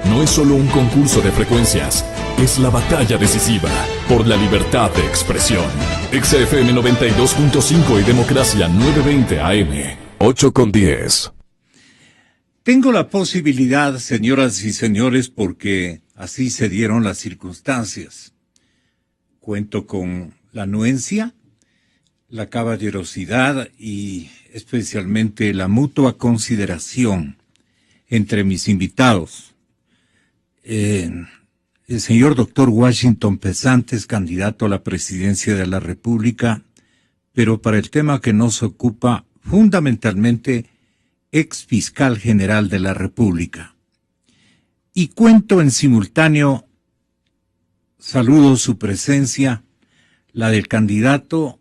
no es solo un concurso de frecuencias, es la batalla decisiva por la libertad de expresión. XFM 92.5 y Democracia 920 AM, 8:10. Tengo la posibilidad, señoras y señores, porque así se dieron las circunstancias. Cuento con la anuencia, la caballerosidad y especialmente la mutua consideración entre mis invitados. El señor doctor Washington Pesantes, candidato a la presidencia de la República, pero para el tema que nos ocupa, fundamentalmente, ex fiscal general de la República. Y cuento en simultáneo, saludo su presencia, la del candidato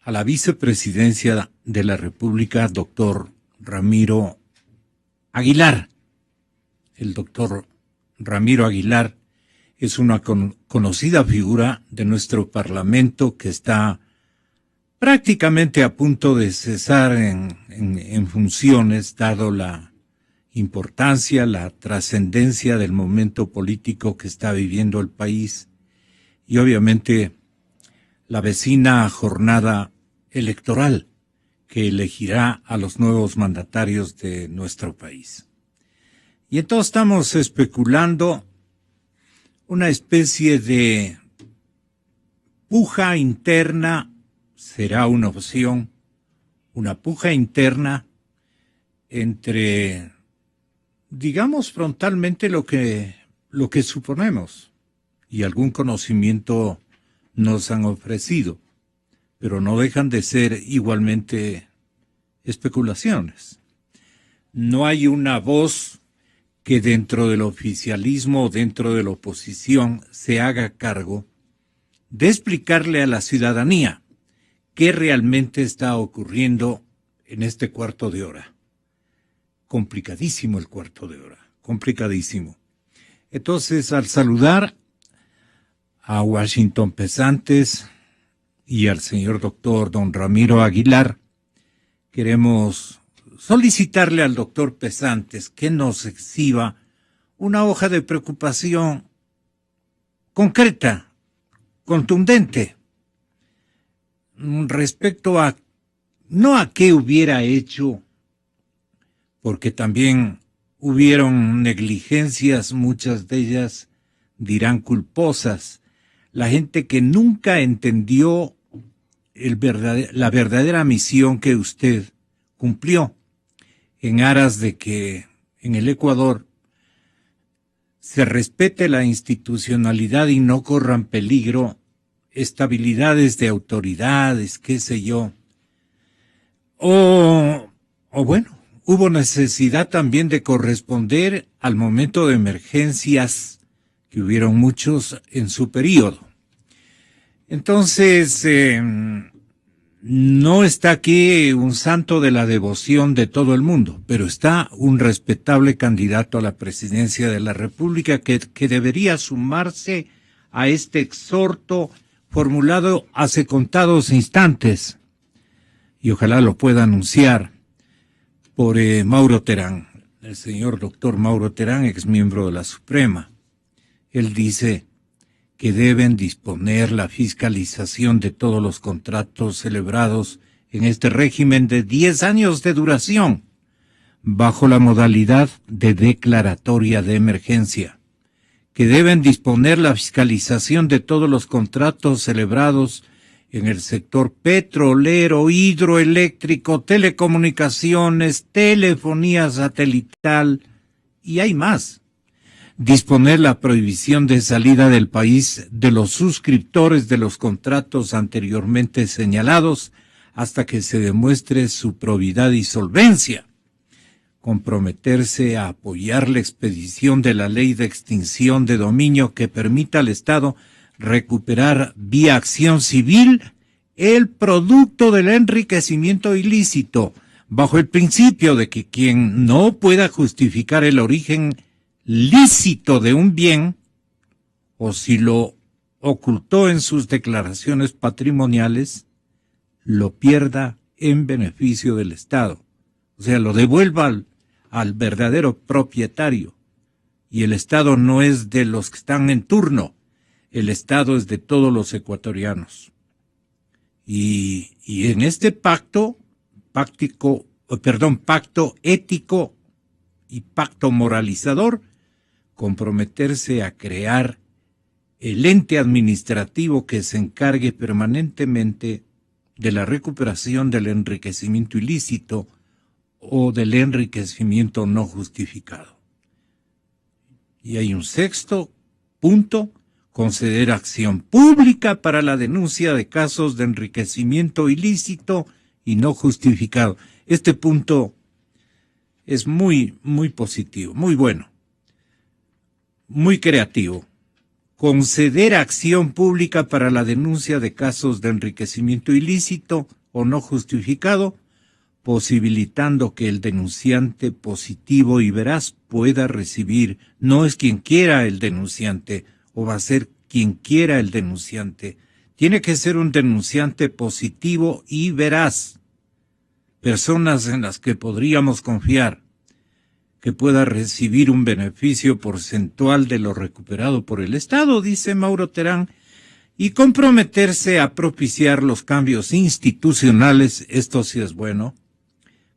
a la vicepresidencia de la República, doctor Ramiro Aguilar. El doctor Ramiro Aguilar es una conocida figura de nuestro Parlamento que está prácticamente a punto de cesar en funciones, dado la importancia, la trascendencia del momento político que está viviendo el país y obviamente la vecina jornada electoral que elegirá a los nuevos mandatarios de nuestro país. Y entonces estamos especulando una especie de puja interna. Será una opción, una puja interna entre, digamos frontalmente lo que suponemos y algún conocimiento nos han ofrecido, pero no dejan de ser igualmente especulaciones. No hay una voz que dentro del oficialismo o dentro de la oposición se haga cargo de explicarle a la ciudadanía qué realmente está ocurriendo en este cuarto de hora. Complicadísimo el cuarto de hora, complicadísimo. Entonces, al saludar a Washington Pesantes y al señor doctor don Ramiro Aguilar, queremos solicitarle al doctor Pesantes que nos exhiba una hoja de preocupación concreta, contundente, respecto a, no a qué hubiera hecho, porque también hubieron negligencias, muchas de ellas dirán culposas, la gente que nunca entendió la verdadera misión que usted cumplió en aras de que en el Ecuador se respete la institucionalidad y no corran peligro estabilidades de autoridades, qué sé yo. O bueno, hubo necesidad también de corresponder al momento de emergencias, que hubieron muchos en su periodo. Entonces, no está aquí un santo de la devoción de todo el mundo, pero está un respetable candidato a la presidencia de la República que debería sumarse a este exhorto formulado hace contados instantes, y ojalá lo pueda anunciar por Mauro Terán, el señor doctor Mauro Terán, ex miembro de la Suprema. Él dice que deben disponer la fiscalización de todos los contratos celebrados en este régimen de 10 años de duración, bajo la modalidad de declaratoria de emergencia, que deben disponer la fiscalización de todos los contratos celebrados en el sector petrolero, hidroeléctrico, telecomunicaciones, telefonía satelital, y hay más. Disponer la prohibición de salida del país de los suscriptores de los contratos anteriormente señalados hasta que se demuestre su probidad y solvencia. Comprometerse a apoyar la expedición de la ley de extinción de dominio que permita al Estado recuperar vía acción civil el producto del enriquecimiento ilícito, bajo el principio de que quien no pueda justificar el origen lícito de un bien, o si lo ocultó en sus declaraciones patrimoniales, lo pierda en beneficio del Estado. O sea, lo devuelva al verdadero propietario. Y el Estado no es de los que están en turno, el Estado es de todos los ecuatorianos. Y en este pacto ético y pacto moralizador, comprometerse a crear el ente administrativo que se encargue permanentemente de la recuperación del enriquecimiento ilícito o del enriquecimiento no justificado. Y hay un sexto punto: conceder acción pública para la denuncia de casos de enriquecimiento ilícito y no justificado. Este punto es muy positivo, muy bueno, muy creativo. Conceder acción pública para la denuncia de casos de enriquecimiento ilícito o no justificado, posibilitando que el denunciante positivo y veraz pueda recibir, no es quien quiera el denunciante, o va a ser quien quiera el denunciante, tiene que ser un denunciante positivo y veraz, personas en las que podríamos confiar, que pueda recibir un beneficio porcentual de lo recuperado por el Estado, dice Mauro Terán, y comprometerse a propiciar los cambios institucionales, esto sí es bueno,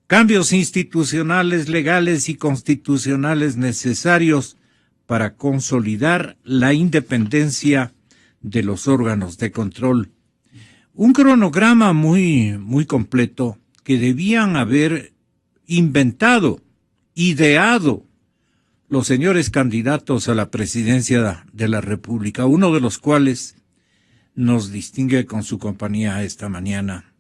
cambios institucionales, legales y constitucionales necesarios para consolidar la independencia de los órganos de control. Un cronograma muy completo que debían haber inventado, ideado los señores candidatos a la presidencia de la República, uno de los cuales nos distingue con su compañía esta mañana,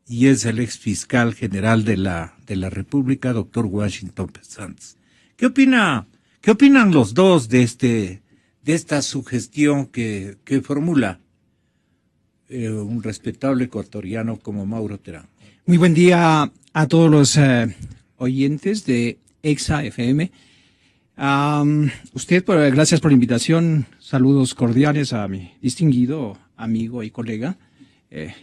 y es el ex fiscal general de la República, doctor Washington Pesantes. ¿Qué opinan los dos de esta sugestión que formula un respetable ecuatoriano como Mauro Terán? Muy buen día a todos los oyentes de Exa FM. Gracias por la invitación. Saludos cordiales a mi distinguido amigo y colega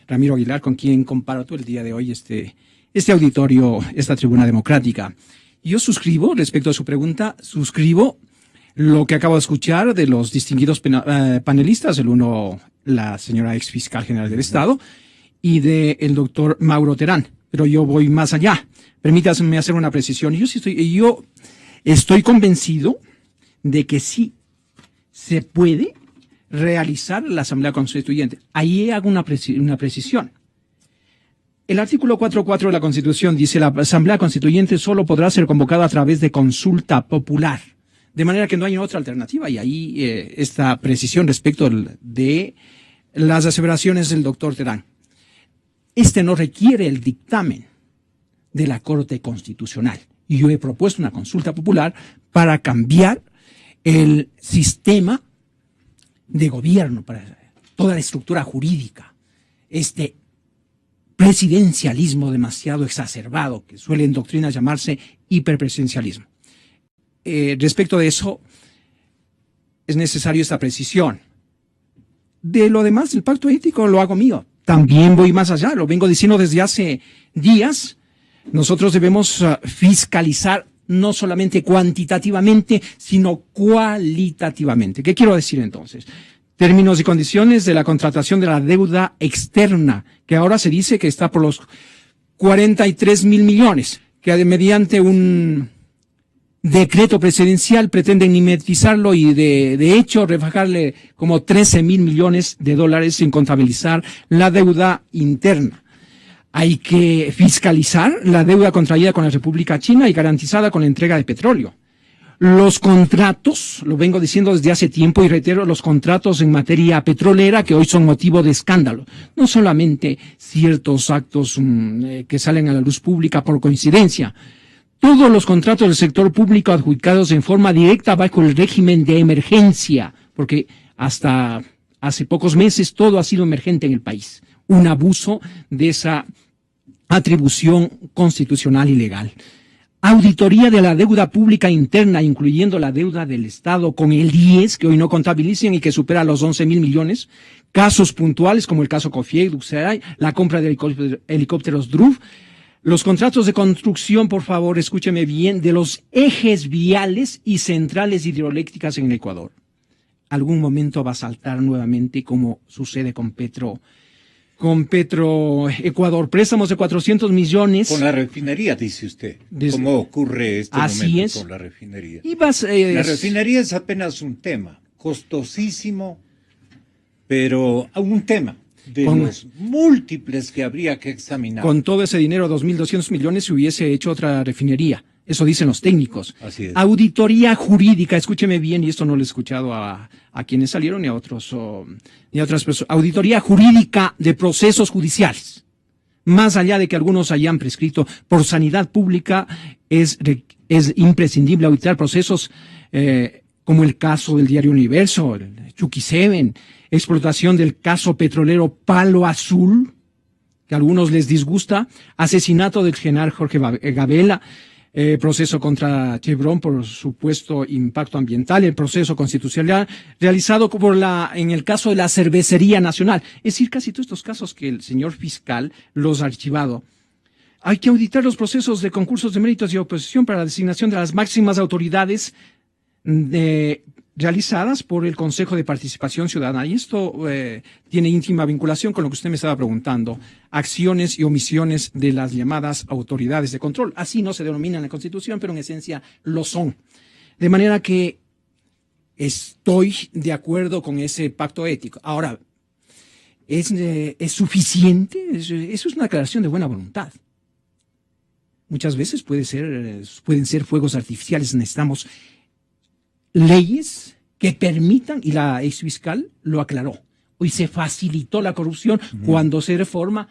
Ramiro Aguilar, con quien comparto el día de hoy este auditorio, esta tribuna democrática. Yo suscribo, respecto a su pregunta, lo que acabo de escuchar de los distinguidos panelistas, el uno, la señora ex fiscal general del Estado, y del doctor Mauro Terán. Pero yo voy más allá. Permítanme hacer una precisión. Yo estoy convencido de que sí se puede realizar la Asamblea Constituyente. Ahí hago una precisión. El artículo 4.4 de la Constitución dice: la Asamblea Constituyente solo podrá ser convocada a través de consulta popular. De manera que no hay otra alternativa. Y ahí esta precisión respecto de las aseveraciones del doctor Terán. No requiere el dictamen de la Corte Constitucional. Y yo he propuesto una consulta popular para cambiar el sistema de gobierno, para toda la estructura jurídica, este presidencialismo demasiado exacerbado que suele en doctrina llamarse hiperpresidencialismo. Respecto de eso, es necesario esta precisión. De lo demás, el pacto ético lo hago mío. También voy más allá, lo vengo diciendo desde hace días. Nosotros debemos fiscalizar no solamente cuantitativamente, sino cualitativamente. ¿Qué quiero decir entonces? Términos y condiciones de la contratación de la deuda externa, que ahora se dice que está por los 43.000 millones, que mediante un decreto presidencial pretenden mimetizarlo y de hecho rebajarle como 13.000 millones de dólares sin contabilizar la deuda interna. Hay que fiscalizar la deuda contraída con la República China y garantizada con la entrega de petróleo. Los contratos, lo vengo diciendo desde hace tiempo y reitero, los contratos en materia petrolera que hoy son motivo de escándalo. No solamente ciertos actos que salen a la luz pública por coincidencia. Todos los contratos del sector público adjudicados en forma directa bajo el régimen de emergencia, porque hasta hace pocos meses todo ha sido emergente en el país. Un abuso de esa atribución constitucional y legal. Auditoría de la deuda pública interna, incluyendo la deuda del Estado con el 10, que hoy no contabilizan y que supera los 11.000 millones. Casos puntuales como el caso Cofieg, Duxeray, la compra de helicópteros DRUF, Los contratos de construcción, por favor, escúcheme bien, de los ejes viales y centrales hidroeléctricas en el Ecuador. Algún momento va a saltar nuevamente, como sucede con Petro Ecuador. Préstamos de 400 millones. Con la refinería, dice usted. ¿Cómo ocurre este momento con la refinería? La refinería es apenas un tema, costosísimo, pero un tema de los múltiples que habría que examinar. Con todo ese dinero, 2.200 millones, se hubiese hecho otra refinería. Eso dicen los técnicos. Así es. Auditoría jurídica, escúcheme bien, y esto no lo he escuchado a quienes salieron ni a otros, ni a otras personas. Auditoría jurídica de procesos judiciales. Más allá de que algunos hayan prescrito por sanidad pública, es imprescindible auditar procesos como el caso del Diario Universo, el Chucky 7, explotación del caso petrolero Palo Azul, que a algunos les disgusta, asesinato del general Jorge Gabela, proceso contra Chevron por supuesto impacto ambiental, el proceso constitucional realizado en el caso de la Cervecería Nacional. Es decir, casi todos estos casos que el señor fiscal los ha archivado. Hay que auditar los procesos de concursos de méritos y oposición para la designación de las máximas autoridades realizadas por el Consejo de Participación Ciudadana. Y esto tiene íntima vinculación con lo que usted me estaba preguntando. Acciones y omisiones de las llamadas autoridades de control. Así no se denominan en la Constitución, pero en esencia lo son. De manera que estoy de acuerdo con ese pacto ético. Ahora, ¿es suficiente? Eso es una declaración de buena voluntad. Muchas veces pueden ser fuegos artificiales. Necesitamos leyes que permitan, y la ex fiscal lo aclaró, hoy se facilitó la corrupción cuando se reforma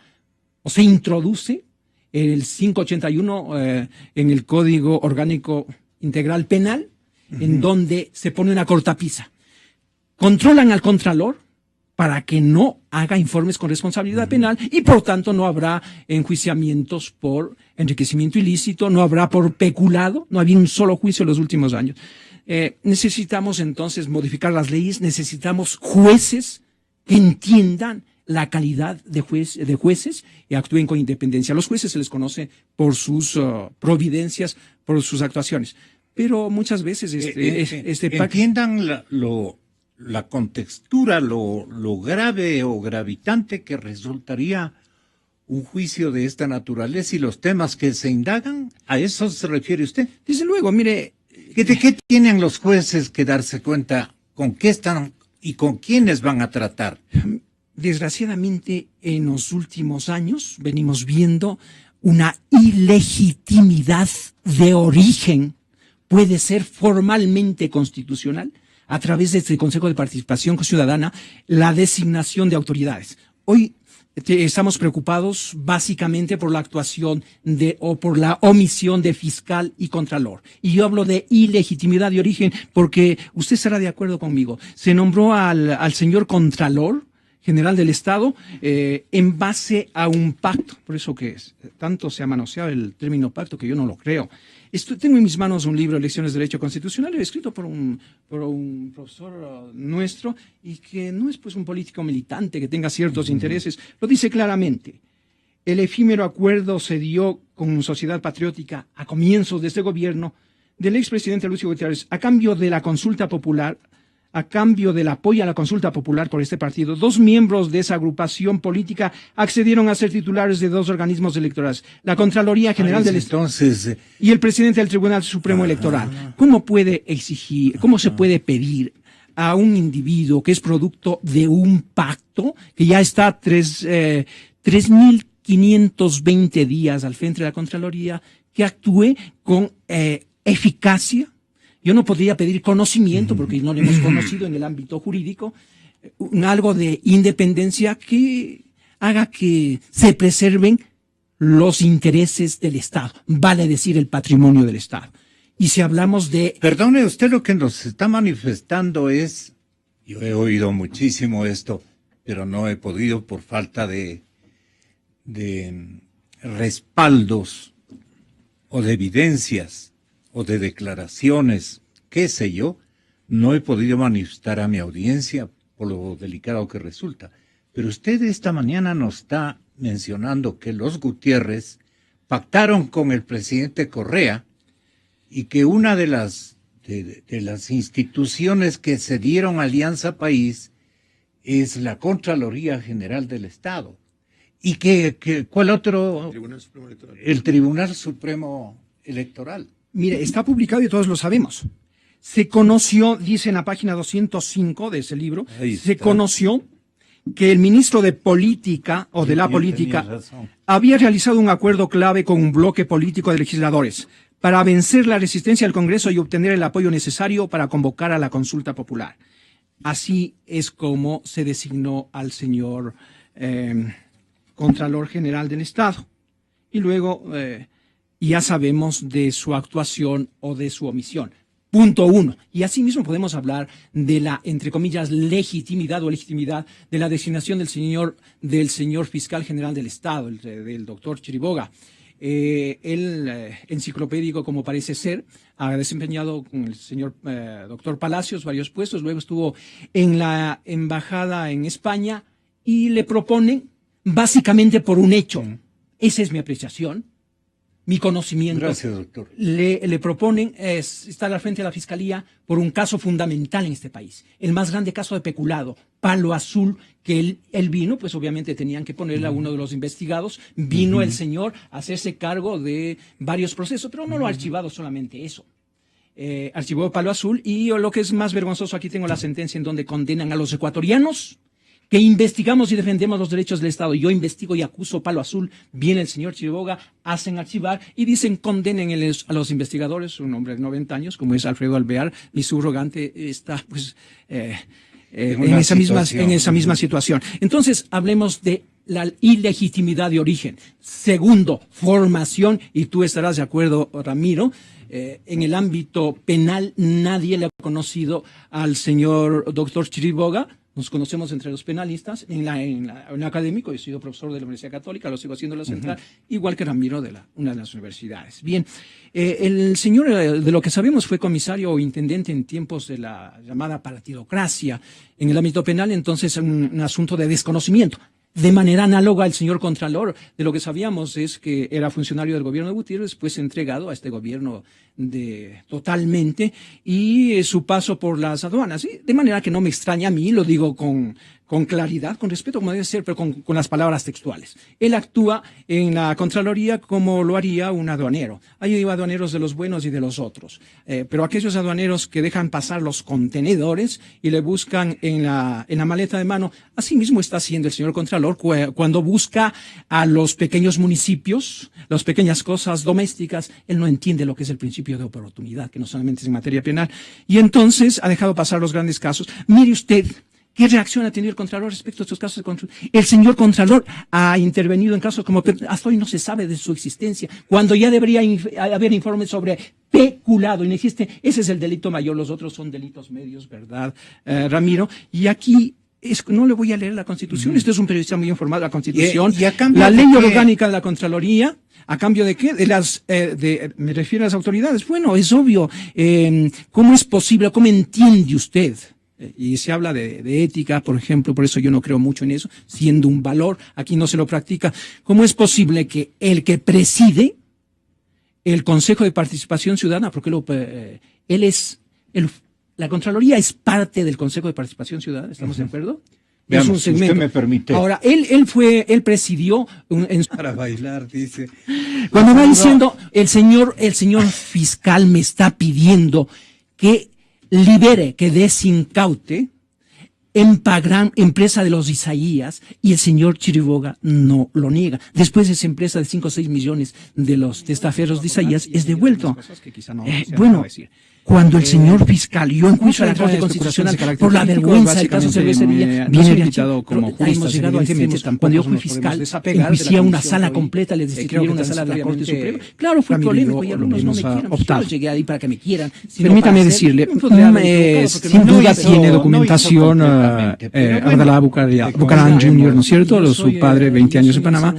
o se introduce el 581 en el Código Orgánico Integral Penal, en donde se pone una cortapisa. Controlan al contralor para que no haga informes con responsabilidad penal y por tanto no habrá enjuiciamientos por enriquecimiento ilícito, no habrá por peculado, no había un solo juicio en los últimos años. Necesitamos entonces modificar las leyes, necesitamos jueces que entiendan la calidad de jueces y actúen con independencia. A los jueces se les conoce por sus providencias, por sus actuaciones, pero muchas veces entiendan la contextura, lo grave o gravitante que resultaría un juicio de esta naturaleza y los temas que se indagan. ¿A eso se refiere usted? Desde luego, mire. ¿De qué tienen los jueces que darse cuenta con qué están y con quiénes van a tratar? Desgraciadamente, en los últimos años venimos viendo una ilegitimidad de origen. Puede ser formalmente constitucional a través de este Consejo de Participación Ciudadana la designación de autoridades. Hoy estamos preocupados básicamente por la actuación o por la omisión de fiscal y contralor. Y yo hablo de ilegitimidad de origen porque usted estará de acuerdo conmigo. Se nombró al señor Contralor General del Estado en base a un pacto. Por eso que tanto se ha manoseado el término pacto que yo no lo creo. Tengo en mis manos un libro, Lecciones de Derecho Constitucional, escrito por un profesor nuestro y que no es pues un político militante que tenga ciertos intereses. Lo dice claramente. El efímero acuerdo se dio con Sociedad Patriótica a comienzos de este gobierno del expresidente Lucio Gutiérrez a cambio de la consulta popular. A cambio del apoyo a la consulta popular por este partido, 2 miembros de esa agrupación política accedieron a ser titulares de 2 organismos electorales, la Contraloría General del Estado y el presidente del Tribunal Supremo Electoral. ¿Cómo se puede pedir a un individuo que es producto de un pacto, que ya está 3.520 días al frente de la Contraloría, que actúe con eficacia? Yo no podría pedir conocimiento, porque no lo hemos conocido en el ámbito jurídico, algo de independencia que haga que se preserven los intereses del Estado, vale decir el patrimonio del Estado. Y si hablamos de... Perdone, usted lo que nos está manifestando es, yo he oído muchísimo esto, pero no he podido por falta de respaldos o de evidencias o de declaraciones, qué sé yo, no he podido manifestar a mi audiencia por lo delicado que resulta. Pero usted esta mañana nos está mencionando que los Gutiérrez pactaron con el presidente Correa y que una de las instituciones que se dieron alianza país es la Contraloría General del Estado. ¿Y cuál otro? El Tribunal Supremo Electoral. Mire, está publicado y todos lo sabemos. Se conoció, dice en la página 205 de ese libro, se conoció que el ministro de Política o de la Política había realizado un acuerdo clave con un bloque político de legisladores para vencer la resistencia del Congreso y obtener el apoyo necesario para convocar a la consulta popular. Así es como se designó al señor Contralor General del Estado. Y luego ya sabemos de su actuación o de su omisión. Punto 1. Y asimismo podemos hablar de la, entre comillas, legitimidad o legitimidad de la designación del señor fiscal general del Estado, del doctor Chiriboga. Él, enciclopédico como parece ser, ha desempeñado con el señor doctor Palacios varios puestos, luego estuvo en la embajada en España y le proponen, básicamente por un hecho, esa es mi apreciación, mi conocimiento. Gracias, doctor. Le proponen estar al frente de la Fiscalía por un caso fundamental en este país, el más grande caso de peculado, Palo Azul, que él vino, pues obviamente tenían que ponerle a uno de los investigados, vino el señor a hacerse cargo de varios procesos, pero no lo ha archivado solamente eso. Archivó Palo Azul y lo que es más vergonzoso, aquí tengo la sentencia en donde condenan a los ecuatorianos que investigamos y defendemos los derechos del Estado. Yo investigo y acuso Palo Azul, viene el señor Chiriboga, hacen archivar y dicen condenen a los investigadores, un hombre de 90 años, como es Alfredo Alvear, mi subrogante está pues en esa misma situación. Entonces, hablemos de la ilegitimidad de origen. Segundo, formación, y tú estarás de acuerdo, Ramiro, en el ámbito penal nadie le ha conocido al señor doctor Chiriboga. Nos conocemos entre los penalistas, en la académico, yo he sido profesor de la Universidad Católica, lo sigo haciendo en la Central, igual que Ramiro de una de las universidades. Bien, el señor, de lo que sabemos, fue comisario o intendente en tiempos de la llamada partidocracia en el ámbito penal, entonces un asunto de desconocimiento. De manera análoga al señor Contralor, de lo que sabíamos es que era funcionario del gobierno de Gutiérrez, después entregado a este gobierno totalmente, y su paso por las aduanas. De manera que no me extraña a mí, lo digo con claridad, con respeto, como debe ser, pero con las palabras textuales. Él actúa en la Contraloría como lo haría un aduanero. Hay aduaneros de los buenos y de los otros, pero aquellos aduaneros que dejan pasar los contenedores y le buscan en la maleta de mano, así mismo está haciendo el señor Contralor cuando busca a los pequeños municipios, las pequeñas cosas domésticas. Él no entiende lo que es el principio de oportunidad, que no solamente es en materia penal, y entonces ha dejado pasar los grandes casos. Mire usted, ¿qué reacción ha tenido el Contralor respecto a estos casos de control? El señor Contralor ha intervenido en casos como hasta hoy no se sabe de su existencia, cuando ya debería haber informes sobre peculado y no existe. Ese es el delito mayor, los otros son delitos medios, ¿verdad, Ramiro? Y aquí no le voy a leer la Constitución, Este es un periodista muy informado de la Constitución, la ley orgánica de la Contraloría. ¿A cambio de qué? Me refiero a las autoridades. Bueno, es obvio. ¿Cómo es posible? ¿Cómo entiende usted? Y se habla de ética, por ejemplo, por eso yo no creo mucho en eso, siendo un valor, aquí no se lo practica. ¿Cómo es posible que el que preside el Consejo de Participación Ciudadana, porque la Contraloría es parte del Consejo de Participación Ciudadana, ¿estamos de acuerdo? Veamos, es un segmento. usted me permite. Ahora, él presidió para bailar, dice. Cuando va diciendo, el señor fiscal me está pidiendo que libere, que desincaute Empagran, empresa de los Isaías, y el señor Chiriboga no lo niega. Después esa empresa de 5 o 6 millones de los testaferros de Isaías es devuelto. Bueno, cuando el señor fiscal, yo encuentro a la Corte Constitucional por la vergüenza del caso cervecería, viene invitado como hemos llegado a este cuando yo fui fiscal, enjuicié una sala completa, les distribuyeron una sala de la Corte Suprema. Claro, fue polémico y algunos no me quieran. Yo llegué ahí para que me quieran. Permítame decirle, sin duda tiene documentación Abdalá Bucaram Jr., ¿no es cierto? Su padre, 20 años en Panamá,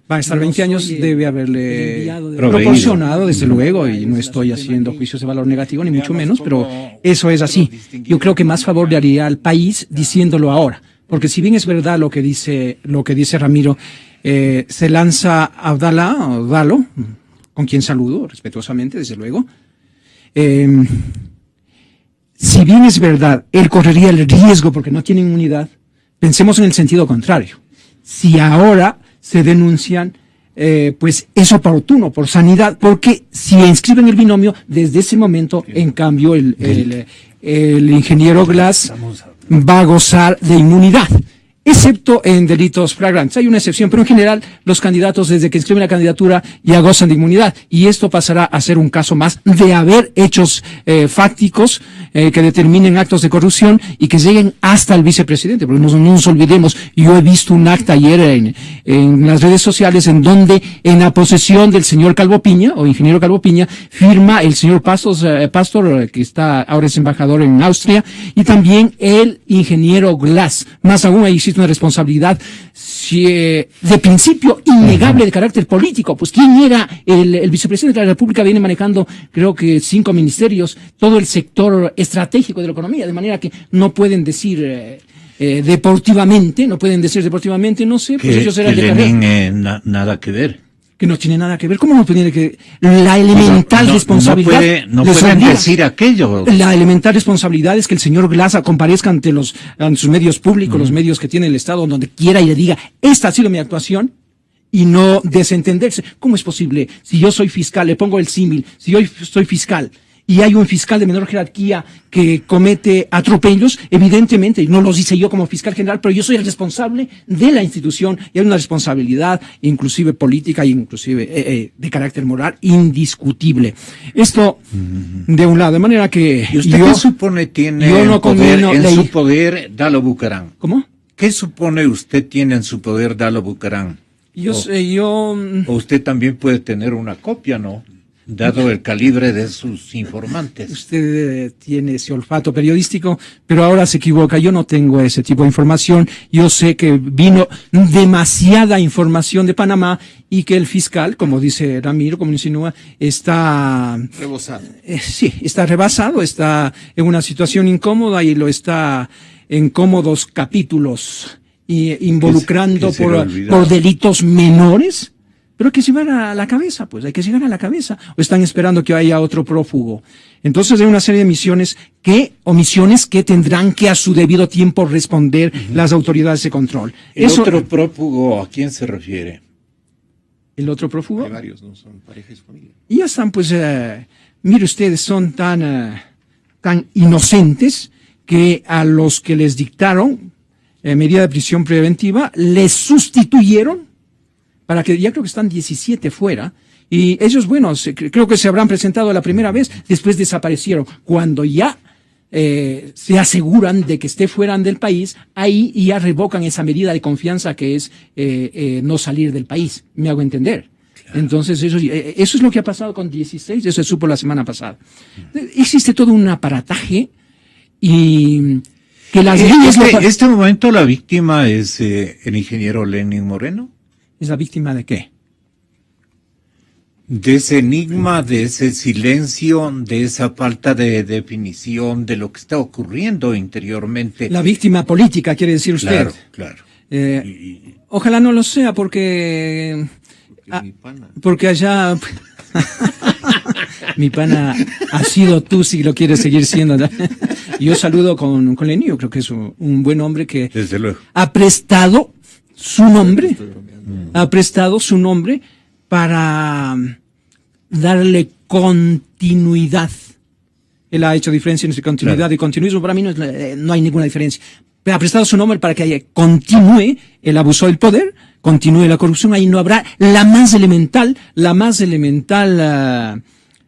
va a estar 20 años, debe haberle proporcionado, desde luego, y no estoy haciendo juicios de valor negativo, ni mucho menos, pero eso es así. Yo creo que más favor le haría al país diciéndolo ahora, porque si bien es verdad lo que dice Ramiro, se lanza Abdalo, con quien saludo respetuosamente, desde luego. Si bien es verdad, él correría el riesgo porque no tiene inmunidad, pensemos en el sentido contrario. Si ahora se denuncian, pues es oportuno por sanidad, porque si inscriben el binomio, desde ese momento, en cambio, el ingeniero Glass va a gozar de inmunidad, excepto en delitos flagrantes. Hay una excepción, pero en general los candidatos desde que inscriben la candidatura ya gozan de inmunidad, y esto pasará a ser un caso más de haber hechos fácticos que determinen actos de corrupción y que lleguen hasta el vicepresidente, porque no nos olvidemos, yo he visto un acta ayer en las redes sociales en donde en la posesión del señor Calvo Piña, o ingeniero Calvo Piña, firma el señor Pastor, que ahora es embajador en Austria, y también el ingeniero Glass. Más aún, ahí existe una responsabilidad de principio innegable de carácter político. Pues ¿quién era el vicepresidente de la República? Viene manejando, creo que 5 ministerios, todo el sector estratégico de la economía, de manera que no pueden decir deportivamente, no sé, pues ellos eran de carrera. Nada que ver. Que no tiene nada que ver. ¿Cómo no tiene que ver? La elemental responsabilidad. No pueden decir aquello. La elemental responsabilidad es que el señor Glass comparezca ante sus medios públicos, los medios que tiene el Estado, donde quiera, y le diga, esta ha sido mi actuación, y no desentenderse. ¿Cómo es posible? Si yo soy fiscal, le pongo el símil, si yo soy fiscal, y hay un fiscal de menor jerarquía que comete atropellos, evidentemente, no los hice yo como fiscal general, pero yo soy el responsable de la institución, y hay una responsabilidad inclusive política e inclusive de carácter moral indiscutible. Esto de un lado, de manera que ¿Y usted qué supone tiene en su poder Dalo Bucaram? ¿Cómo? ¿Qué supone usted tiene en su poder Dalo Bucaram? O usted también puede tener una copia, ¿no? Dado el calibre de sus informantes. Usted tiene ese olfato periodístico, pero ahora se equivoca. Yo no tengo ese tipo de información. Yo sé que vino demasiada información de Panamá y que el fiscal, como dice Ramiro, como insinúa, está rebosado. Sí, está rebasado, está en una situación incómoda y lo está en cómodos capítulos involucrando por delitos menores. Pero hay que llegar a la cabeza, pues, hay que llegar a la cabeza. O están esperando que haya otro prófugo. Entonces hay una serie de omisiones que tendrán que a su debido tiempo responder las autoridades de control. ¿Otro prófugo a quién se refiere? ¿El otro prófugo? Hay varios, ¿no? Son parejas y familia. Y ya están, pues, mire ustedes, son tan inocentes que a los que les dictaron medida de prisión preventiva, les sustituyeron para que ya creo que están 17 fuera, y ellos, bueno, creo que se habrán presentado la primera vez, después desaparecieron. Cuando ya se aseguran de que esté fuera del país, ahí ya revocan esa medida de confianza que es no salir del país, me hago entender. Claro. Entonces eso es lo que ha pasado con 16, eso se supo la semana pasada. Existe todo un aparataje y que las leyes... En este momento la víctima es el ingeniero Lenin Moreno. ¿Es la víctima de qué? De ese enigma, de ese silencio, de esa falta de definición de lo que está ocurriendo interiormente. La víctima política, quiere decir usted. Claro. Ojalá no lo sea, porque allá... Mi pana ha sido tú, si lo quieres seguir siendo. Yo saludo con Lenin, yo creo que es un buen hombre que desde luego ha prestado su nombre. Ha prestado su nombre para darle continuidad. Él ha hecho diferencia entre continuidad y continuismo. Para mí no hay ninguna diferencia. Pero ha prestado su nombre para que continúe el abuso del poder, continúe la corrupción. Ahí no habrá la más elemental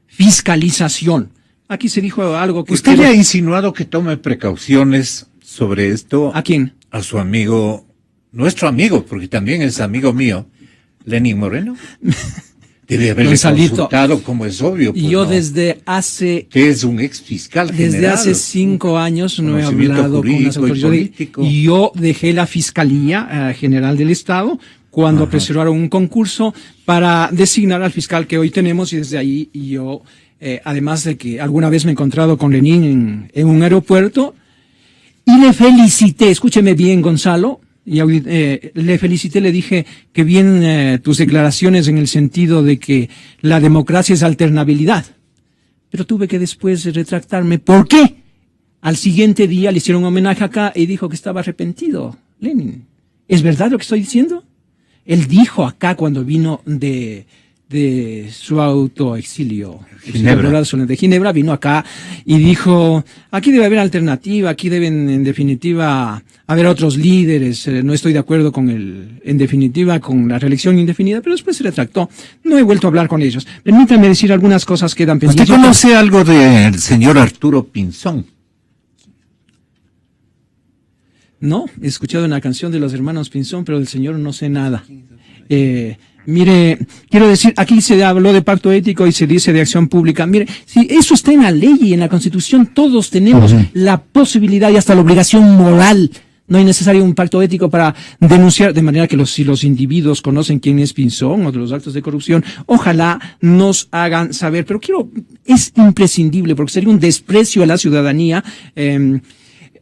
fiscalización. Aquí se dijo algo que... ¿Usted le ha insinuado que tome precauciones sobre esto? ¿A quién? A su amigo... Nuestro amigo, porque también es amigo mío, Lenin Moreno. Debe haberle consultado, como es obvio. Pues yo desde hace... Que es un ex fiscal general. Desde hace 5 años no he hablado con las autoridades. Yo dejé la Fiscalía General del Estado cuando apresuraron un concurso para designar al fiscal que hoy tenemos, y desde ahí yo, además de que alguna vez me he encontrado con Lenin en un aeropuerto, y le felicité, escúcheme bien, Gonzalo, le felicité, le dije que bien tus declaraciones en el sentido de que la democracia es alternabilidad. Pero tuve que después retractarme. ¿Por qué? Al siguiente día le hicieron un homenaje acá y dijo que estaba arrepentido, Lenin. ¿Es verdad lo que estoy diciendo? Él dijo acá cuando vino de su autoexilio de Ginebra, vino acá y dijo, aquí debe haber alternativa, aquí deben en definitiva haber otros líderes, no estoy de acuerdo con en definitiva con la reelección indefinida, pero después se retractó. No he vuelto a hablar con ellos. Permítanme decir algunas cosas que quedan pendientes. ¿Usted conoce algo del señor Arturo Pinzón? No, he escuchado una canción de los hermanos Pinzón, pero del señor no sé nada. Mire, quiero decir, aquí se habló de pacto ético y se dice de acción pública. Mire, si eso está en la ley y en la Constitución, todos tenemos la posibilidad y hasta la obligación moral. No es necesario un pacto ético para denunciar, de manera que si los individuos conocen quién es Pinzón o de los actos de corrupción, ojalá nos hagan saber. Pero es imprescindible, porque sería un desprecio a la ciudadanía,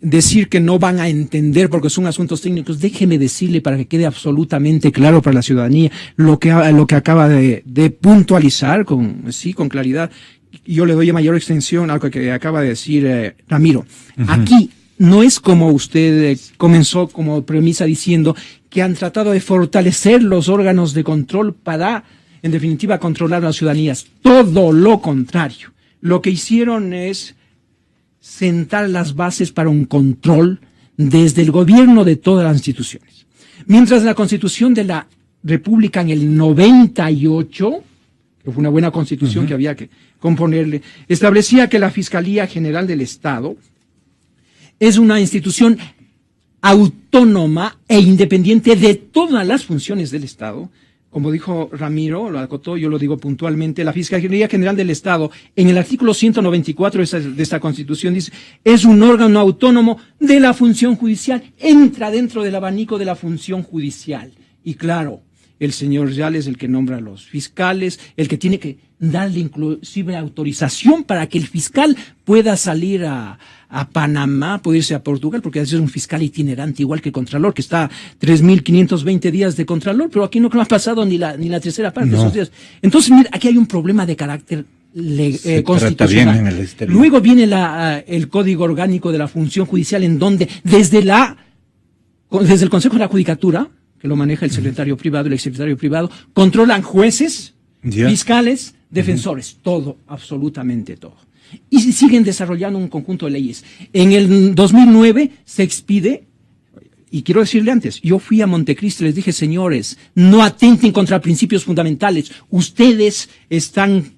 decir que no van a entender porque son asuntos técnicos. Déjeme decirle para que quede absolutamente claro para la ciudadanía lo que acaba de puntualizar con claridad. Yo le doy a mayor extensión a lo que acaba de decir Ramiro. Aquí no es como usted comenzó como premisa diciendo que han tratado de fortalecer los órganos de control para, en definitiva, controlar a las ciudadanías. Todo lo contrario. Lo que hicieron es sentar las bases para un control desde el gobierno de todas las instituciones. Mientras la Constitución de la República en el 98, que fue una buena Constitución que había que componerle, establecía que la Fiscalía General del Estado es una institución autónoma e independiente de todas las funciones del Estado. Como dijo Ramiro, lo acotó, yo lo digo puntualmente, la Fiscalía General del Estado, en el artículo 194 de esta Constitución, dice, es un órgano autónomo de la función judicial, entra dentro del abanico de la función judicial. Y claro, el señor Yal es el que nombra a los fiscales, el que tiene que darle inclusive autorización para que el fiscal pueda salir a Panamá, puede irse a Portugal, porque es un fiscal itinerante, igual que el Contralor, que está 3.520 días de Contralor, pero aquí no ha pasado ni la tercera parte de esos días. Entonces, mira, aquí hay un problema de carácter constitucional. Bien en luego viene el Código Orgánico de la Función Judicial, en donde desde el Consejo de la Judicatura, que lo maneja el secretario privado y el exsecretario privado, controlan jueces, fiscales, defensores, todo, absolutamente todo. Y siguen desarrollando un conjunto de leyes. En el 2009 se expide, y quiero decirle antes, yo fui a Montecristi y les dije, señores, no atenten contra principios fundamentales. Ustedes están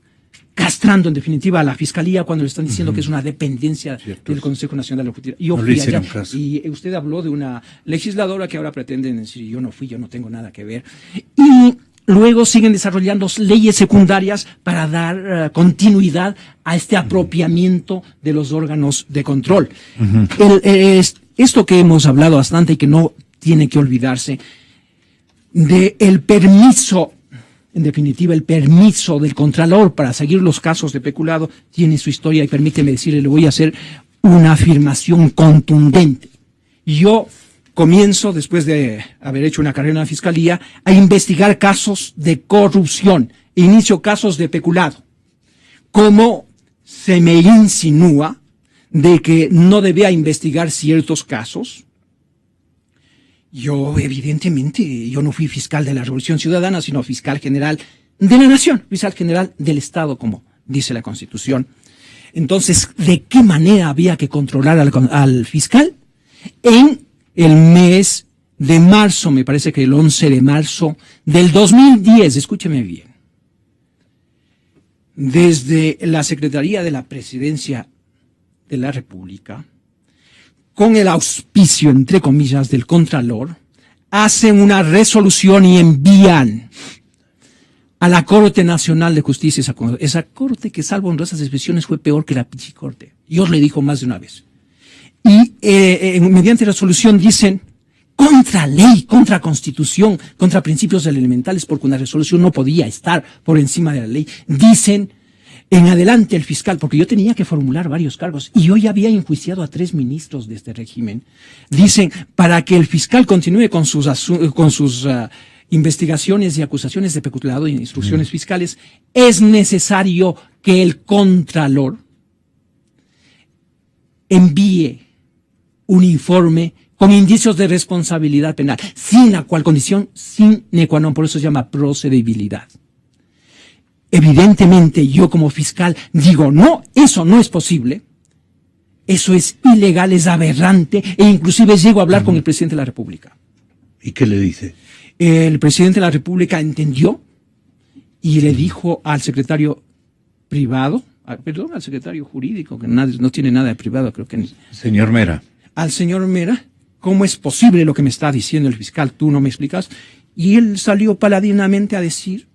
castrando en definitiva a la Fiscalía cuando le están diciendo que es una dependencia del Consejo Nacional de la Justicia. Yo fui allá y usted habló de una legisladora que ahora pretenden decir, yo no fui, yo no tengo nada que ver. Y luego siguen desarrollando leyes secundarias para dar continuidad a este apropiamiento de los órganos de control. Esto que hemos hablado bastante y que no tiene que olvidarse, del permiso, en definitiva, el permiso del Contralor para seguir los casos de peculado tiene su historia y permíteme decirle, le voy a hacer una afirmación contundente. Yo comienzo, después de haber hecho una carrera en la Fiscalía, a investigar casos de corrupción, inicio casos de peculado. Como se me insinúa de que no debía investigar ciertos casos, yo evidentemente, yo no fui fiscal de la Revolución Ciudadana, sino fiscal general de la Nación, fiscal general del Estado, como dice la Constitución. Entonces, ¿de qué manera había que controlar al fiscal? En el mes de marzo, me parece que el 11 de marzo del 2010, escúcheme bien, desde la Secretaría de la Presidencia de la República, con el auspicio, entre comillas, del Contralor, hacen una resolución y envían a la Corte Nacional de Justicia, esa corte que, salvo honrosas expresiones, fue peor que la Pichicorte. Dios le dijo más de una vez. Y mediante resolución dicen, contra ley, contra constitución, contra principios elementales, porque una resolución no podía estar por encima de la ley, dicen, En adelante el fiscal, porque yo tenía que formular varios cargos y yo ya había enjuiciado a 3 ministros de este régimen, dicen, para que el fiscal continúe con sus investigaciones y acusaciones de peculado y instrucciones fiscales, es necesario que el contralor envíe un informe con indicios de responsabilidad penal, sin la cual condición sine qua non, por eso se llama procedibilidad. Evidentemente yo como fiscal digo, no, eso no es posible, eso es ilegal, es aberrante, e inclusive llego a hablar con el presidente de la República. ¿Y qué le dice? El presidente de la República entendió y le dijo al secretario privado, al secretario jurídico, que no tiene nada de privado, creo que... Señor Mera. Al señor Mera, ¿cómo es posible lo que me está diciendo el fiscal? Tú no me explicas. Y él salió paladinamente a decir,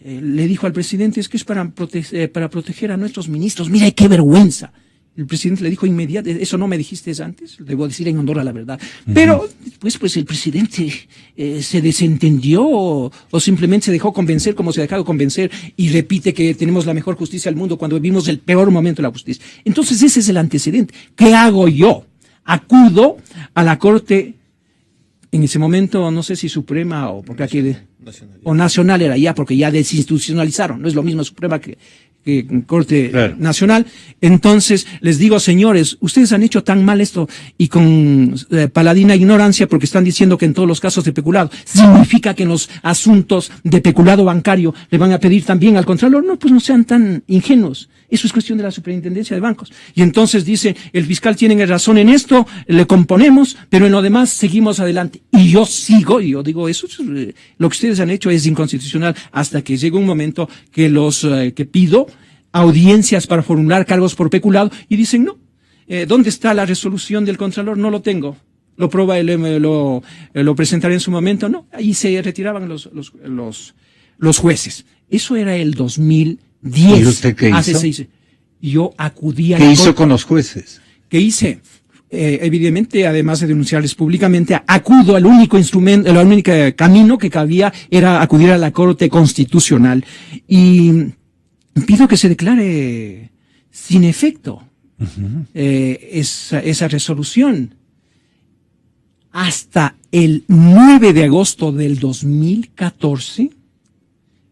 le dijo al presidente, es que es para proteger a nuestros ministros. Mira, qué vergüenza. El presidente le dijo inmediatamente, eso no me dijiste antes, debo decir en honor a la verdad. Pero pues el presidente se desentendió o simplemente se dejó convencer como se ha dejado convencer y repite que tenemos la mejor justicia del mundo cuando vivimos el peor momento de la justicia. Entonces ese es el antecedente. ¿Qué hago yo? Acudo a la Corte, en ese momento no sé si Suprema o porque aquí o Nacional era ya, porque ya desinstitucionalizaron, no es lo mismo Suprema que Corte Nacional. Entonces les digo, señores, ustedes han hecho tan mal esto y con paladina ignorancia porque están diciendo que en todos los casos de peculado significa que en los asuntos de peculado bancario le van a pedir también al Contralor. No, pues no sean tan ingenuos. Eso es cuestión de la Superintendencia de Bancos. Y entonces dice, el fiscal tiene razón en esto, le componemos, pero en lo demás seguimos adelante. Y yo sigo, y yo digo, eso es, lo que ustedes han hecho es inconstitucional, hasta que llega un momento que que pido audiencias para formular cargos por peculado, y dicen, no, ¿dónde está la resolución del Contralor? No lo tengo. Lo prueba, lo presentaré en su momento. No, ahí se retiraban los jueces. Eso era el 2010. ¿Y usted qué hizo? Yo acudí a ¿Qué hizo con los jueces? ¿Qué hice? Evidentemente, además de denunciarles públicamente, acudo al único instrumento, el único camino que cabía era acudir a la Corte Constitucional y pido que se declare sin efecto esa resolución. Hasta el 9 de agosto del 2014,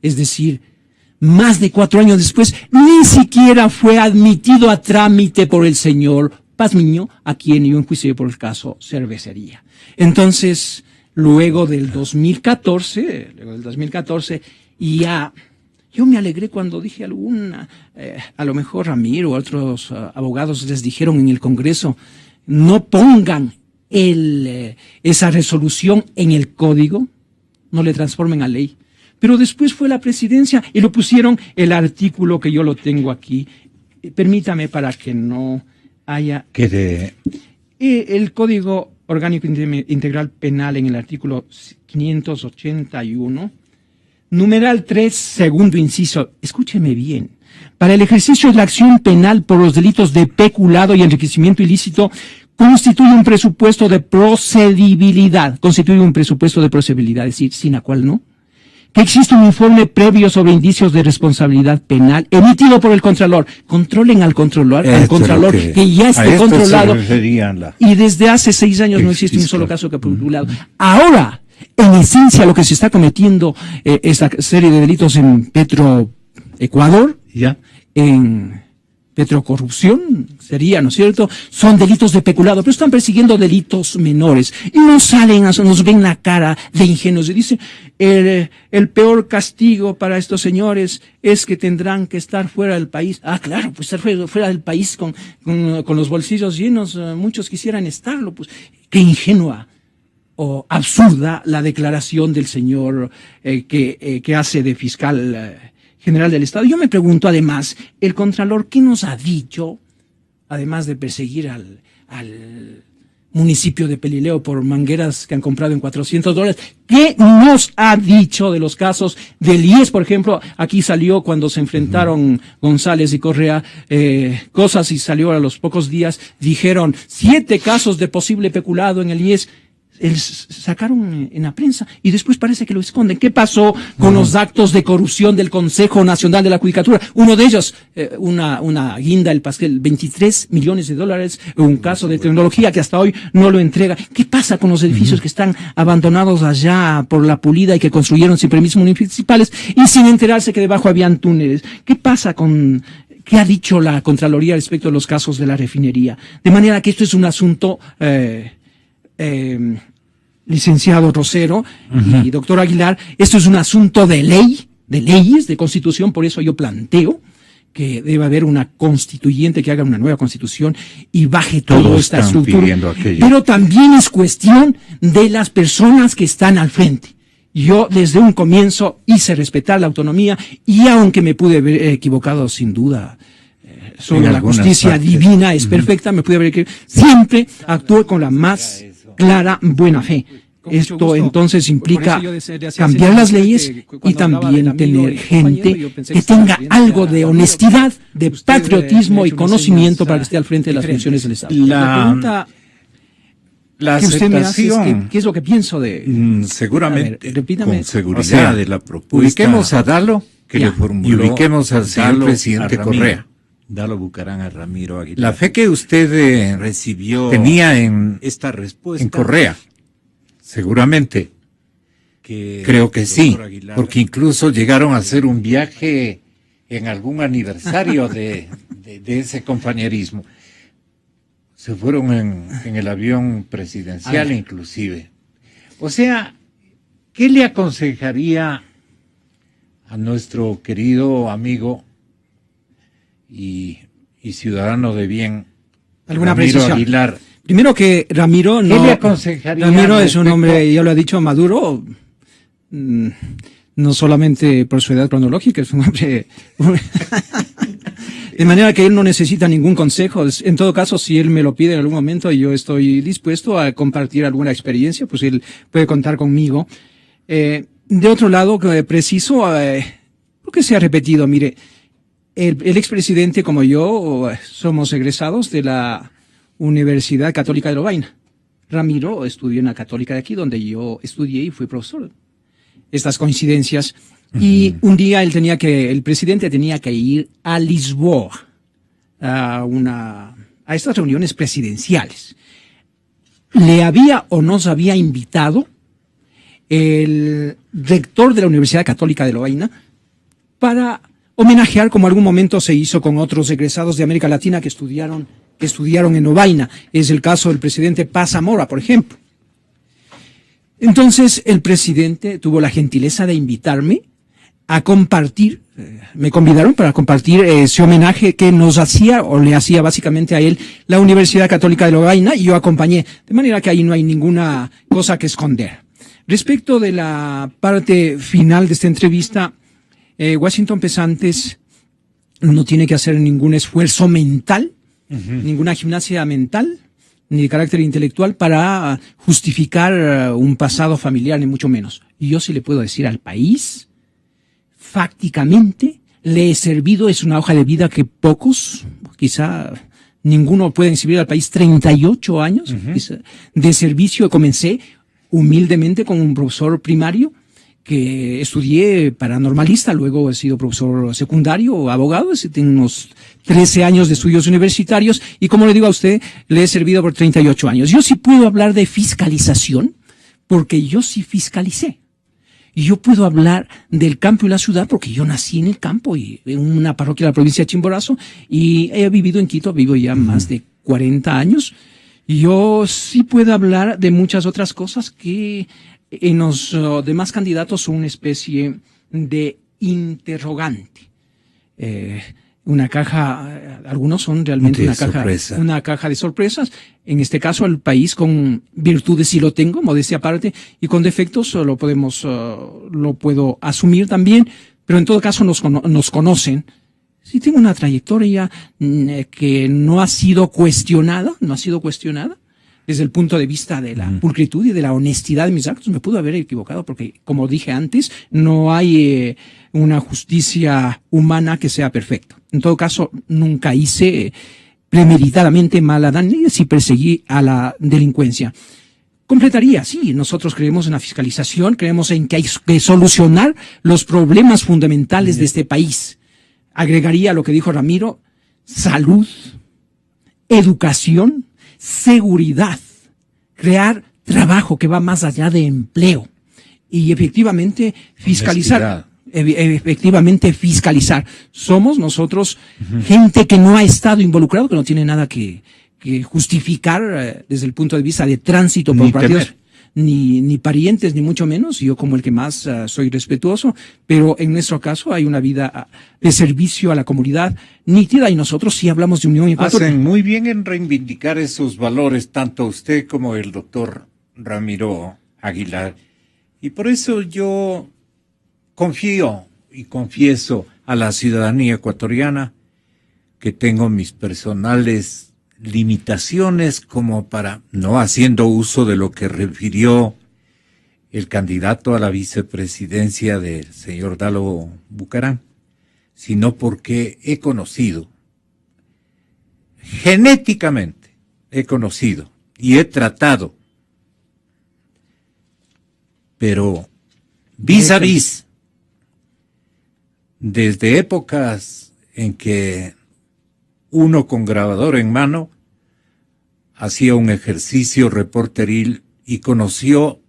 es decir, más de 4 años después, ni siquiera fue admitido a trámite por el señor Pazmiño, a quien yo enjuicié por el caso Cervecería. Entonces, luego del 2014, ya yo me alegré cuando dije a lo mejor Ramiro o otros abogados les dijeron en el Congreso, no pongan esa resolución en el código, no le transformen a ley. Pero después fue la presidencia y lo pusieron el artículo que yo lo tengo aquí. Permítame para que no haya... El Código Orgánico Integral Penal en el artículo 581, numeral 3, segundo inciso. Escúcheme bien. Para el ejercicio de la acción penal por los delitos de peculado y enriquecimiento ilícito, constituye un presupuesto de procedibilidad. Es decir, sin la cual no. Que existe un informe previo sobre indicios de responsabilidad penal emitido por el Contralor. Controlen al Contralor, que ya esté controlado. Y desde hace 6 años no existe un solo caso capitulado. Ahora, en esencia, lo que se está cometiendo, esta serie de delitos en Petroecuador, en Petrocorrupción, sería, ¿no es cierto? Son delitos de peculado, pero están persiguiendo delitos menores. Y no salen, nos ven la cara de ingenuos y dicen, el peor castigo para estos señores es que tendrán que estar fuera del país. Ah, claro, pues estar fuera del país con los bolsillos llenos, muchos quisieran estarlo, pues. Qué ingenua o absurda la declaración del señor que hace de fiscal general del Estado. Yo me pregunto además, el Contralor, ¿qué nos ha dicho, además de perseguir al municipio de Pelileo por mangueras que han comprado en $400? ¿Qué nos ha dicho de los casos del IES, por ejemplo? Aquí salió cuando se enfrentaron González y Correa cosas y salió a los pocos días, dijeron 7 casos de posible peculado en el IES. sacaron en la prensa y después parece que lo esconden. ¿Qué pasó con los actos de corrupción del Consejo Nacional de la Judicatura? Uno de ellos, una guinda del pastel, $23 millones, un caso de tecnología que hasta hoy no lo entrega. ¿Qué pasa con los edificios que están abandonados allá por la Pulida y que construyeron sin permisos municipales y sin enterarse que debajo habían túneles? ¿Qué pasa con... ¿Qué ha dicho la Contraloría respecto a los casos de la refinería? De manera que esto es un asunto, licenciado Rosero y doctor Aguilar, esto es un asunto de ley, de leyes, de constitución, por eso yo planteo que debe haber una constituyente que haga una nueva constitución y baje toda esta estructura. Pero también es cuestión de las personas que están al frente. Yo desde un comienzo hice respetar la autonomía y aunque me pude haber equivocado sin duda, solo la justicia divina es perfecta, me pude haber equivocado, siempre actué con la más clara buena fe. Esto entonces implica cambiar las leyes y también tener gente que tenga algo de honestidad, de patriotismo y conocimiento para que esté al frente de las funciones del Estado. La que usted me hace aceptación, ¿qué es lo que pienso de...? seguramente, a ver, repítame. con seguridad de la propuesta. Ubiquemos a Dalo que Ya. le formuló y ubiquemos al señor Dalo presidente a Ramiro. Correa. Dalo Bucarán a Ramiro Aguilar. La fe que usted recibió tenía en esta respuesta Correa, seguramente, que creo que el sí, doctor Aguilar porque incluso llegaron a hacer un viaje en algún aniversario de ese compañerismo. Se fueron en el avión presidencial inclusive. O sea, ¿qué le aconsejaría a nuestro querido amigo y ciudadano de bien, ¿Alguna Ramiro precisión? Aguilar? Primero que Ramiro no... ¿Qué le aconsejaría Ramiro es un respecto- hombre, ya lo ha dicho, maduro, no solamente por su edad cronológica, es un hombre... De manera que él no necesita ningún consejo. En todo caso, si él me lo pide en algún momento y yo estoy dispuesto a compartir alguna experiencia, pues él puede contar conmigo. De otro lado, preciso, porque se ha repetido, mire, el expresidente como yo somos egresados de la Universidad Católica de Lovaina. Ramiro estudió en la Católica de aquí, donde yo estudié y fui profesor. Estas coincidencias. Y un día el presidente tenía que ir a Lisboa a estas reuniones presidenciales. Le había o nos había invitado el rector de la Universidad Católica de Lovaina para homenajear, como algún momento se hizo con otros egresados de América Latina que estudiaron en Lovaina. Es el caso del presidente Paz Zamora, por ejemplo. Entonces, el presidente tuvo la gentileza de invitarme a compartir, me convidaron para compartir ese homenaje que nos hacía, o le hacía básicamente a él, la Universidad Católica de Lovaina, y yo acompañé, de manera que ahí no hay ninguna cosa que esconder. Respecto de la parte final de esta entrevista, Washington Pesantes no tiene que hacer ningún esfuerzo mental, ninguna gimnasia mental, ni de carácter intelectual para justificar un pasado familiar, ni mucho menos. Y yo sí le puedo decir al país, fácticamente le he servido, es una hoja de vida que pocos, quizá ninguno puede servir al país, 38 años de servicio. Comencé humildemente como un profesor primario, que estudié paranormalista, luego he sido profesor secundario, abogado, tengo unos 13 años de estudios universitarios y como le digo a usted, le he servido por 38 años. Yo sí puedo hablar de fiscalización, porque yo sí fiscalicé. Y yo puedo hablar del campo y la ciudad porque yo nací en el campo y en una parroquia de la provincia de Chimborazo y he vivido en Quito, vivo ya más de 40 años. Y yo sí puedo hablar de muchas otras cosas que en los demás candidatos son una especie de interrogante. Una caja, algunos son realmente una caja de sorpresas. En este caso, el país con virtudes sí lo tengo, modestia aparte, y con defectos lo puedo asumir también, pero en todo caso nos conocen. Sí tengo una trayectoria que no ha sido cuestionada, desde el punto de vista de la pulcritud y de la honestidad de mis actos. Me pudo haber equivocado porque, como dije antes, no hay una justicia humana que sea perfecta. En todo caso, nunca hice premeditadamente mala daña, sí perseguí a la delincuencia. Completaría, sí, nosotros creemos en la fiscalización, creemos en que hay que solucionar los problemas fundamentales de este país. Agregaría lo que dijo Ramiro: salud, educación, seguridad, crear trabajo que va más allá de empleo y efectivamente fiscalizar. Efectivamente fiscalizar. Somos nosotros gente que no ha estado involucrado, que no tiene nada que justificar desde el punto de vista de tránsito por partidos, ni parientes, ni mucho menos. Yo como el que más soy respetuoso, pero en nuestro caso hay una vida de servicio a la comunidad nítida y nosotros sí hablamos de unión y hacen muy bien en reivindicar esos valores, tanto usted como el doctor Ramiro Aguilar. Y por eso yo confío y confieso a la ciudadanía ecuatoriana que tengo mis personales limitaciones como para, no haciendo uso de lo que refirió el candidato a la vicepresidencia del señor Dalo Bucaram, sino porque he conocido, genéticamente he conocido y he tratado, pero vis a vis, desde épocas en que uno con grabador en mano hacía un ejercicio reporteril y conoció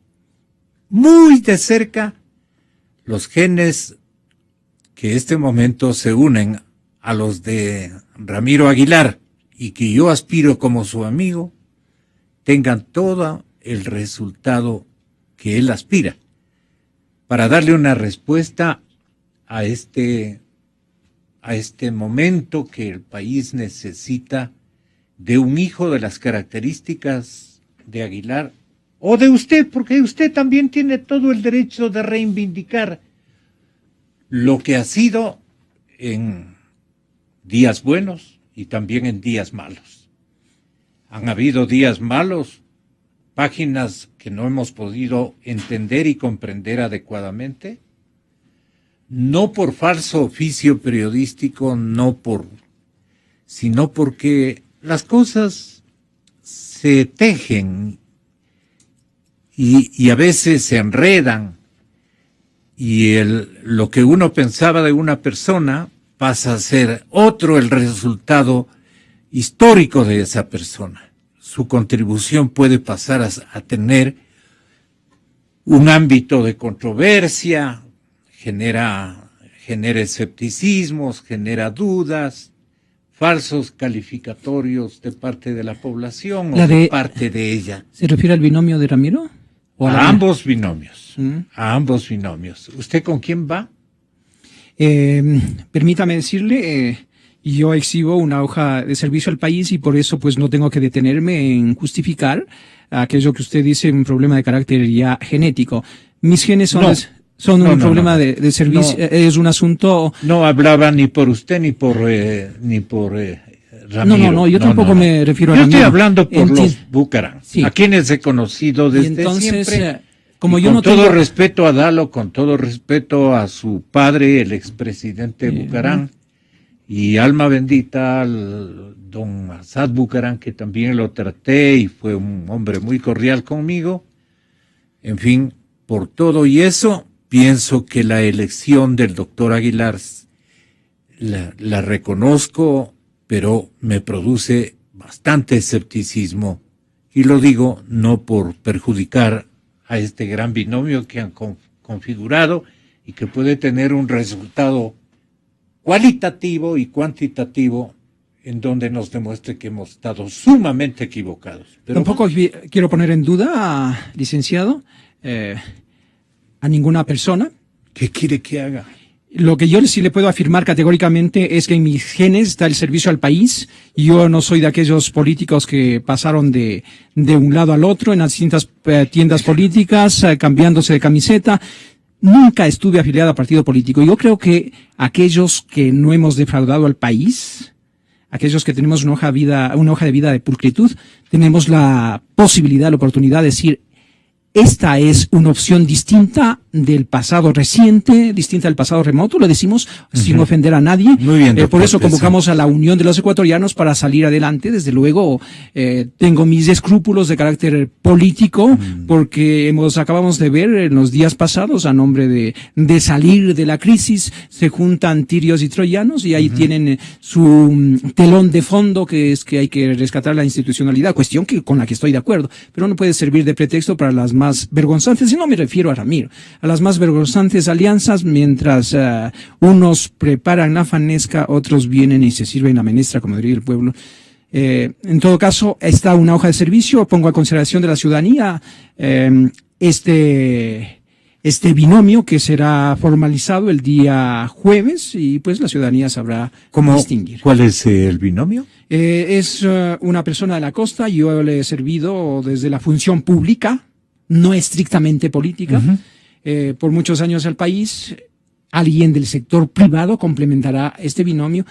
muy de cerca los genes que este momento se unen a los de Ramiro Aguilar y que yo aspiro como su amigo tengan todo el resultado que él aspira para darle una respuesta a este momento que el país necesita de un hijo de las características de Aguilar o de usted, porque usted también tiene todo el derecho de reivindicar lo que ha sido en días buenos y también en días malos. Han habido días malos, páginas que no hemos podido entender y comprender adecuadamente, no por falso oficio periodístico, sino porque las cosas se tejen y a veces se enredan y lo que uno pensaba de una persona pasa a ser otro el resultado histórico de esa persona. Su contribución puede pasar a tener un ámbito de controversia, genera escepticismos, genera dudas, falsos calificatorios de parte de la población o de parte de ella. ¿Se refiere al binomio de Ramiro? A ambos binomios. A ambos binomios. ¿Usted con quién va? Permítame decirle, yo exhibo una hoja de servicio al país y por eso pues no tengo que detenerme en justificar aquello que usted dice, un problema de carácter ya genético. Mis genes son un problema de servicio, es un asunto. No hablaba ni por usted ni por Ramiro. No, yo tampoco me refiero a Ramiro. Yo estoy hablando por los Bucaram, sí, a quienes he conocido desde siempre. Como yo con no todo tengo... respeto a Dalo, con todo respeto a su padre, el expresidente Bucaram, y alma bendita al don Assad Bucaram, que también lo traté y fue un hombre muy cordial conmigo. En fin, por todo y eso, pienso que la elección del doctor Aguilar la reconozco, pero me produce bastante escepticismo. Y lo digo no por perjudicar a este gran binomio que han configurado y que puede tener un resultado cualitativo y cuantitativo en donde nos demuestre que hemos estado sumamente equivocados. Pero tampoco quiero poner en duda, licenciado, a ninguna persona. ¿Qué quiere que haga? Lo que yo sí le puedo afirmar categóricamente es que en mis genes está el servicio al país. Yo no soy de aquellos políticos que pasaron de un lado al otro en las distintas tiendas políticas, cambiándose de camiseta. Nunca estuve afiliado a partido político. Yo creo que aquellos que no hemos defraudado al país, aquellos que tenemos una hoja de vida de pulcritud, tenemos la posibilidad, la oportunidad de decir, esta es una opción distinta, del pasado reciente, distinta del pasado remoto, lo decimos sin ofender a nadie. Muy bien, Por eso doctor, convocamos a la Unión de los Ecuatorianos para salir adelante. Desde luego, tengo mis escrúpulos de carácter político, porque acabamos de ver en los días pasados, a nombre de salir de la crisis, se juntan tirios y troyanos, y ahí tienen su telón de fondo, que es que hay que rescatar la institucionalidad, cuestión con la que estoy de acuerdo, pero no puede servir de pretexto para las más vergonzantes, y no me refiero a Ramiro, a las más vergonzantes alianzas, mientras unos preparan la fanesca, otros vienen y se sirven la menestra, como diría el pueblo. En todo caso, está una hoja de servicio, pongo a consideración de la ciudadanía este binomio que será formalizado el día jueves, y pues la ciudadanía sabrá distinguir. ¿Cuál es el binomio? Es una persona de la costa. Yo le he servido desde la función pública, no estrictamente política, por muchos años al país. Alguien del sector privado complementará este binomio,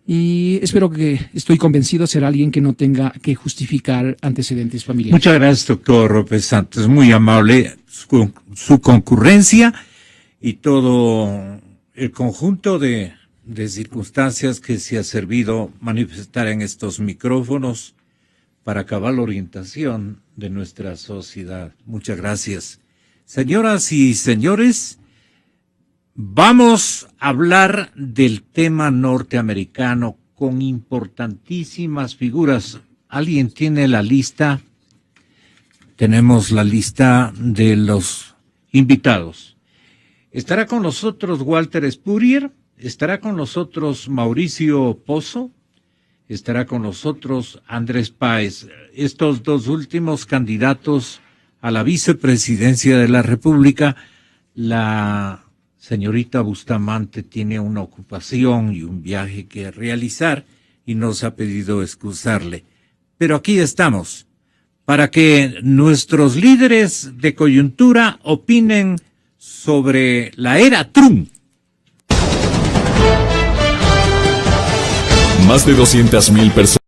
y estoy convencido, será alguien que no tenga que justificar antecedentes familiares. Muchas gracias, doctor López Santos. Muy amable su concurrencia y todo el conjunto de circunstancias que se ha servido manifestar en estos micrófonos para acabar la orientación de nuestra sociedad. Muchas gracias. Señoras y señores, vamos a hablar del tema norteamericano con importantísimas figuras. ¿Alguien tiene la lista? Tenemos la lista de los invitados. Estará con nosotros Walter Spurrier, estará con nosotros Mauricio Pozo, estará con nosotros Andrés Páez. Estos dos últimos candidatos a la vicepresidencia de la República. La señorita Bustamante tiene una ocupación y un viaje que realizar y nos ha pedido excusarle. Pero aquí estamos para que nuestros líderes de coyuntura opinen sobre la era Trump. Más de 200,000 personas